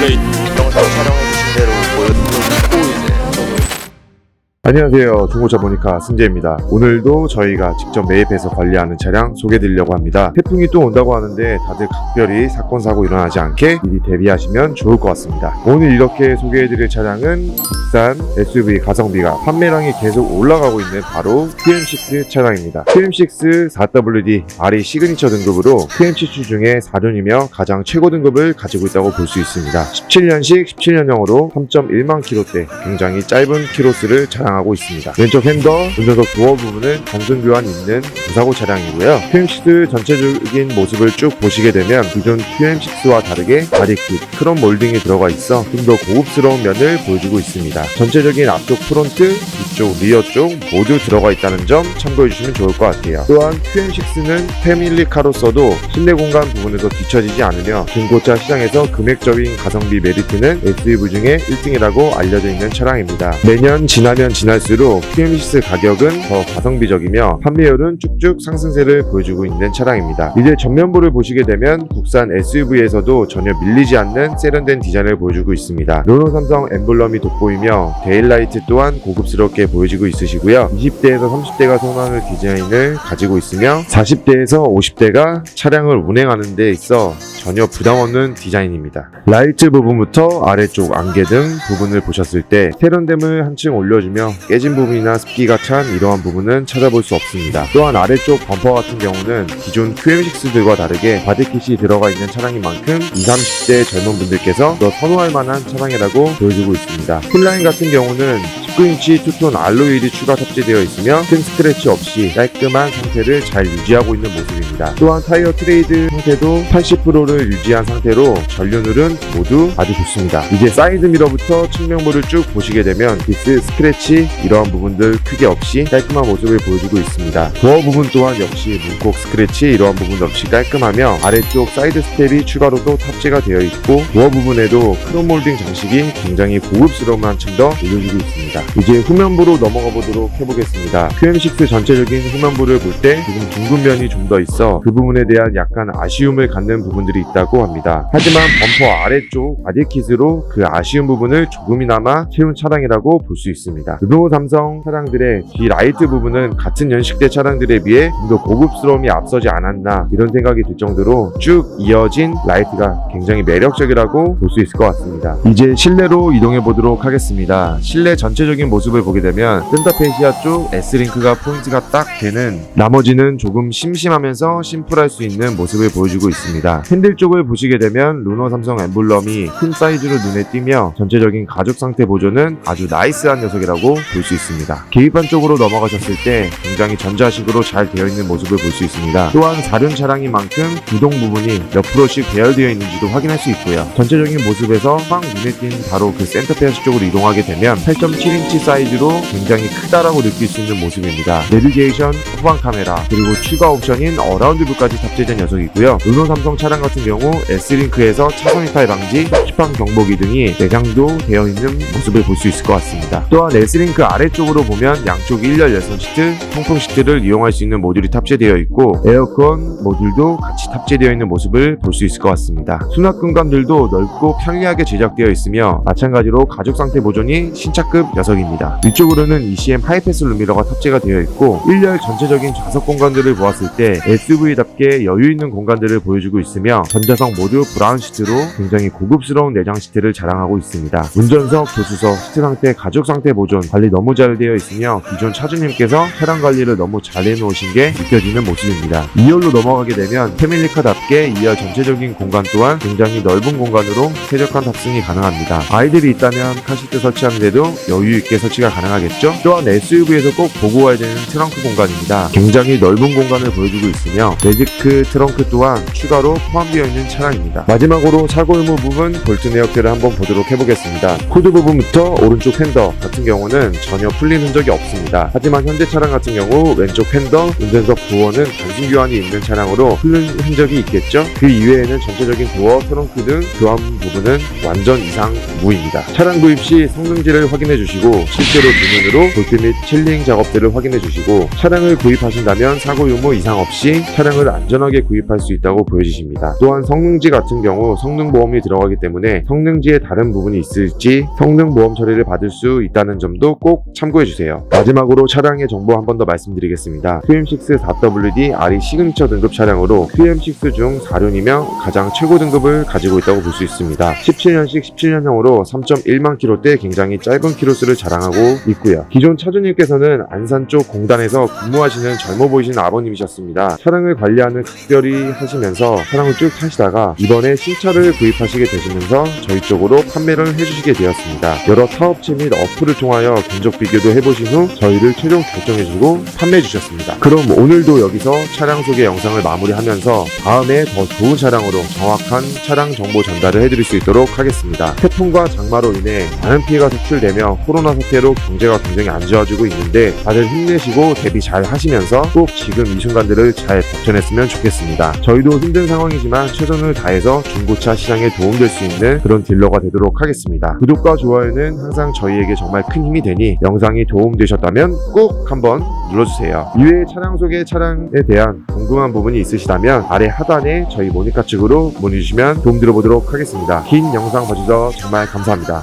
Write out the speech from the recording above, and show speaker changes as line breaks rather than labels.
저희 영상 촬영해주신 대로 보여드리고 이제
안녕하세요. 중고차 모니카 승재입니다. 오늘도 저희가 직접 매입해서 관리하는 차량 소개해드리려고 합니다. 태풍이 또 온다고 하는데 다들 각별히 사건 사고 일어나지 않게 미리 대비하시면 좋을 것 같습니다. 오늘 이렇게 소개해드릴 차량은 국산 SUV 가성비가 판매량이 계속 올라가고 있는 바로 QM6 차량입니다. QM6 4WD RE 시그니처 등급으로 QM7 중에 4륜이며 가장 최고 등급을 가지고 있다고 볼 수 있습니다. 17년식 17년형으로 3.1만 킬로대, 굉장히 짧은 키로수를 자랑하고 있습니다. 왼쪽 핸더, 운전석 도어 부분은 단순 교환 있는 무사고 차량이고요. QM6 전체적인 모습을 쭉 보시게 되면 기존 QM6와 다르게 바디킷, 크롬 몰딩이 들어가 있어 좀 더 고급스러운 면을 보여주고 있습니다. 전체적인 앞쪽 프론트, 뒤쪽, 리어 쪽 모두 들어가 있다는 점 참고해 주시면 좋을 것 같아요. 또한 QM6는 패밀리카로서도 실내 공간 부분에서 뒤처지지 않으며 중고차 시장에서 금액적인 가성비 메리트는 SUV 중에 1등이라고 알려져 있는 차량입니다. 매년 지나면 지날수록 QM6 가격은 더 가성비적이며 판매율은 쭉쭉 상승세를 보여주고 있는 차량입니다. 이제 전면부를 보시게 되면 국산 SUV에서도 전혀 밀리지 않는 세련된 디자인을 보여주고 있습니다. 르노 삼성 엠블럼이 돋보이며 데일라이트 또한 고급스럽게 보여지고 있으시고요. 20대에서 30대가 선호하는 디자인을 가지고 있으며 40대에서 50대가 차량을 운행하는 데 있어 전혀 부담 없는 디자인입니다. 라이트 부분부터 아래쪽 안개 등 부분을 보셨을 때 세련됨을 한층 올려주며 깨진 부분이나 습기가 찬 이러한 부분은 찾아볼 수 없습니다. 또한 아래쪽 범퍼 같은 경우는 기존 QM6들과 다르게 바디킷이 들어가 있는 차량인 만큼 20, 30대 젊은 분들께서 더 선호할 만한 차량이라고 보여주고 있습니다. 힐라인 같은 경우는 19인치 투톤 알로이 휠이 추가 탑재되어 있으며 큰 스크래치 없이 깔끔한 상태를 잘 유지하고 있는 모습입니다. 또한 타이어 트레이드 상태도 80%를 유지한 상태로 전륜율은 모두 아주 좋습니다. 이제 사이드 미러부터 측면부를 쭉 보시게 되면 디스, 스크래치 이러한 부분들 크게 없이 깔끔한 모습을 보여주고 있습니다. 도어 부분 또한 역시 문콕 스크래치 이러한 부분 없이 깔끔하며 아래쪽 사이드 스텝이 추가로 또 탑재가 되어 있고 도어 부분에도 크롬 몰딩 장식이 굉장히 고급스러움을 한층 더 올려주고 있습니다. 이제 후면부로 넘어가 보도록 해보겠습니다. QM6 전체적인 후면부를 볼 때 지금 둥근 면이 좀 더 있어 그 부분에 대한 약간 아쉬움을 갖는 부분들이 있다고 합니다. 하지만 범퍼 아래쪽 바디킷으로 그 아쉬운 부분을 조금이나마 채운 차량이라고 볼 수 있습니다. 르노 삼성 차량들의 뒤 라이트 부분은 같은 연식대 차량들에 비해 좀 더 고급스러움이 앞서지 않았나 이런 생각이 들 정도로 쭉 이어진 라이트가 굉장히 매력적이라고 볼 수 있을 것 같습니다. 이제 실내로 이동해 보도록 하겠습니다. 실내 전체적인 모습을 보게 되면 센터페시아 쪽 S링크가 포인트가 딱 되는, 나머지는 조금 심심하면서 심플할 수 있는 모습을 보여주고 있습니다. 핸들 쪽을 보시게 되면 르노 삼성 엠블럼이 큰 사이즈로 눈에 띄며 전체적인 가죽 상태 보존은 아주 나이스한 녀석이라고 볼 수 있습니다. 계기판 쪽으로 넘어가셨을 때 굉장히 전자식으로 잘 되어 있는 모습을 볼 수 있습니다. 또한 4륜 차량인 만큼 구동 부분이 몇 프로씩 배열되어 있는지도 확인할 수 있고요. 전체적인 모습에서 확 눈에 띈 바로 그 센터페시 쪽으로 이동하게 되면 8.7인치 사이즈로 굉장히 크다라고 느낄 수 있는 모습입니다. 내비게이션, 후방 카메라, 그리고 추가 옵션인 어라운드 뷰까지 탑재된 녀석이고요. 르노 삼성 차량 같은 경우 S링크에서 차선 이탈 방지, 습지판 경보기 등이 내장도 되어 있는 모습을 볼 수 있을 것 같습니다. 또한 S링크 아래쪽으로 보면 양쪽 1열 열선 시트, 통풍 시트를 이용할 수 있는 모듈이 탑재되어 있고 에어컨 모듈도 같이 탑재되어 있는 모습을 볼 수 있을 것 같습니다. 수납 공간들도 넓고 편리하게 제작되어 있으며 마찬가지로 가죽 상태 보존이 신차급 녀석입니다. 위쪽으로는 ECM 하이패스 룸미러가 탑재가 되어 있고 1열 전체적인 좌석 공간들을 보았을 때 SUV답게 여유 있는 공간들을 보여주고 있으며 전자석 모두 브라운 시트로 굉장히 고급스러운 내장 시트를 자랑하고 있습니다. 운전석, 조수석, 시트 상태, 가죽 상태 보존 관리 너무 잘 되어 있으며 기존 차주님께서 차량 관리를 너무 잘 해놓으신 게 느껴지는 모습입니다. 2열로 넘어가게 되면 패밀리카답게 2열 전체적인 공간 또한 굉장히 넓은 공간으로 쾌적한 탑승이 가능합니다. 아이들이 있다면 카시트 설치하는데도 여유 있게 설치가 가능하겠죠? 또한 SUV에서 꼭 보고 와야 되는 트렁크 공간입니다. 굉장히 넓은 공간을 보여주고 있으며 레지크 트렁크 또한 추가로 포함되어 있는 차량입니다. 마지막으로 차고유무 부분 볼트 내역들을 한번 보도록 해보겠습니다. 후드 부분부터 오른쪽 핸더 같은 경우는 전혀 풀린 흔적이 없습니다. 하지만 현대 차량 같은 경우 왼쪽 핸더, 운전석 도어는 단순 교환이 있는 차량으로 풀린 흔적이 있겠죠? 그 이외에는 전체적인 도어, 트렁크 등 교환 부분은 완전 이상 무입니다. 차량 구입 시 성능지를 확인해 주시고 보시고 실제로 두 눈으로 볼트 및 칠링 작업들을 확인해 주시고 차량을 구입하신다면 사고 유무 이상 없이 차량을 안전하게 구입할 수 있다고 보여지십니다. 또한 성능지 같은 경우 성능보험이 들어가기 때문에 성능지에 다른 부분이 있을지 성능보험 처리를 받을 수 있다는 점도 꼭 참고해 주세요. 마지막으로 차량의 정보 한 번 더 말씀드리겠습니다. QM6 4WD RE 시그니처 등급 차량으로 QM6 중 4륜이며 가장 최고 등급을 가지고 있다고 볼 수 있습니다. 17년식 17년형으로 3.1만 킬로대 굉장히 짧은 키로수를 자랑하고 있고요. 기존 차주님께서는 안산 쪽 공단에서 근무하시는 젊어 보이시는 아버님이셨습니다. 차량을 관리하는 각별히 하시면서 차량을 쭉 타시다가 이번에 신차를 구입하시게 되시면서 저희 쪽으로 판매를 해주시게 되었습니다. 여러 사업체 및 어플을 통하여 견적 비교도 해보신 후 저희를 최종 결정해주고 판매해 주셨습니다. 그럼 오늘도 여기서 차량 소개 영상을 마무리하면서 다음에 더 좋은 차량으로 정확한 차량 정보 전달을 해드릴 수 있도록 하겠습니다. 태풍과 장마로 인해 많은 피해가 속출되며 코로나 사태로 경제가 굉장히 안 좋아지고 있는데 다들 힘내시고 대비 잘 하시면서 꼭 지금 이 순간들을 잘 버텨냈으면 좋겠습니다. 저희도 힘든 상황이지만 최선을 다해서 중고차 시장에 도움될 수 있는 그런 딜러가 되도록 하겠습니다. 구독과 좋아요는 항상 저희에게 정말 큰 힘이 되니 영상이 도움되셨다면 꼭 한번 눌러주세요. 이외에 차량 소개 차량에 대한 궁금한 부분이 있으시다면 아래 하단에 저희 모니카 측으로 문의 주시면 도움 드려보도록 하겠습니다. 긴 영상 봐주셔서 정말 감사합니다.